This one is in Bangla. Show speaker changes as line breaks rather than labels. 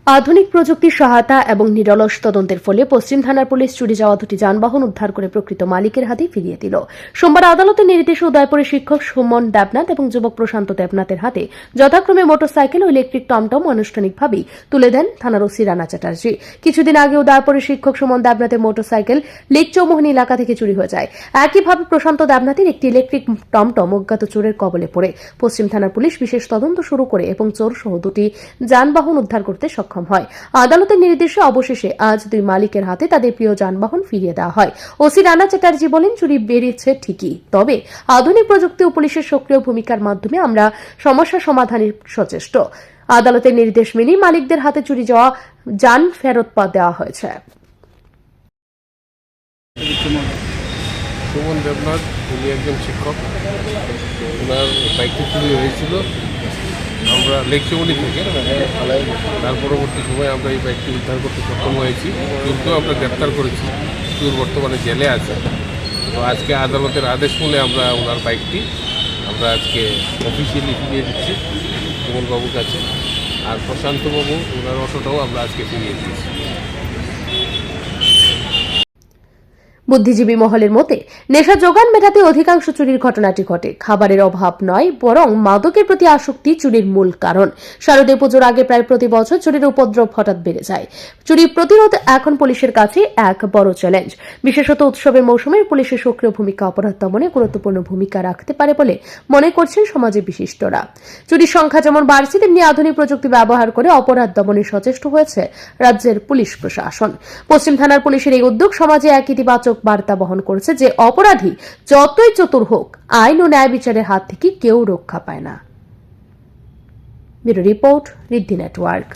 আধুনিক প্রযুক্তির সহায়তা এবং নিরলস তদন্তের ফলে পশ্চিম থানার পুলিশ চুরি যাওয়া দুটি যানবাহন উদ্ধার করে প্রকৃত মালিকের হাতে ফিরিয়ে দিল। সোমবার আদালতের নির্দেশে উদয়পুরের শিক্ষক সুমন দেবনাথ এবং যুবক প্রশান্ত দেবনাথের হাতে যথাক্রমে মোটরসাইকেল ও ইলেকট্রিক টমটম আনুষ্ঠানিকভাবেই তুলে দেন থানার ওসি রানা চ্যাটার্জি। কিছুদিন আগে উদয়পুরের শিক্ষক সুমন দেবনাথের মোটরসাইকেল লেক চৌমোহনী এলাকা থেকে চুরি হয়ে যায়। একইভাবে প্রশান্ত দেবনাথের একটি ইলেকট্রিক টমটম অজ্ঞাত চোরের কবলে পড়ে পশ্চিম থানার পুলিশ বিশেষ তদন্ত শুরু করে এবং চোর সহ দুটি যানবাহন উদ্ধার করতে সক্ষম হয়। আদালতের নির্দেশে অবশেষে আজ দুই মালিকের হাতে তাদের প্রিয় যানবাহন ফিরিয়ে দেওয়া হয়। ওসি রানা চ্যাটার্জি বলেন, চুরি বেড়েছে ঠিকই, তবে আধুনিক প্রযুক্তি ও পুলিশের সক্রিয় ভূমিকার মাধ্যমে আমরা সমস্যা সমাধানের সচেষ্ট। আদালতের নির্দেশ মেনেই মালিকদের হাতে চুরি যাওয়া যান ফেরত দেওয়া হয়েছে।
সুমন দেবনাথ উনি একজন শিক্ষক, ওনার বাইকটি চুরি হয়েছিল আমরা লেক চৌমোহনী থেকে। তার পরবর্তী সময় আমরা এই বাইকটি উদ্ধার করতে সক্ষম হয়েছি, চোরকেও আমরা গ্রেপ্তার করেছি। চোর বর্তমানে জেলে আছে। তো আজকে আদালতের আদেশ শুনে আমরা ওনার বাইকটি আমরা আজকে অফিসিয়ালি ফিরিয়ে দিচ্ছি সুমনবাবুর কাছে, আর প্রশান্তবাবু ওনার অটোটাও আমরা আজকে ফিরিয়ে দিয়েছি।
বুদ্ধিজীবী মহলের মতে নেশা যোগান মেটাতে অধিকাংশ চুরির ঘটনাটি ঘটে। খাবারের অভাব নয়, বরং মাদকের প্রতি আসক্তি চুরির মূল কারণ। শারদীয় পুজোর আগে প্রায় প্রতি বছর চুরির উপদ্রব হঠাৎ বেড়ে যায়। চুরি প্রতিরোধ এখন পুলিশের কাছে এক বড় চ্যালেঞ্জ। বিশেষত উৎসবের মৌসুমে পুলিশের সক্রিয় ভূমিকা অপরাধ দমনে গুরুত্বপূর্ণ ভূমিকা রাখতে পারে বলে মনে করছেন সমাজের বিশিষ্টরা। চুরির সংখ্যা যেমন বাড়ছে, তেমনি আধুনিক প্রযুক্তি ব্যবহার করে অপরাধ দমনে সচেষ্ট হয়েছে রাজ্যের পুলিশ প্রশাসন। পশ্চিম থানার পুলিশের এই উদ্যোগ সমাজে এক ইতিবাচক বার্তা বহন করেছে যে অপরাধী যতই চতুর হোক, আইন ও ন্যায় বিচারের হাত থেকে কেউ রক্ষা পায় না। ব্যুরো রিপোর্ট, ঋদ্ধি নেটওয়ার্ক।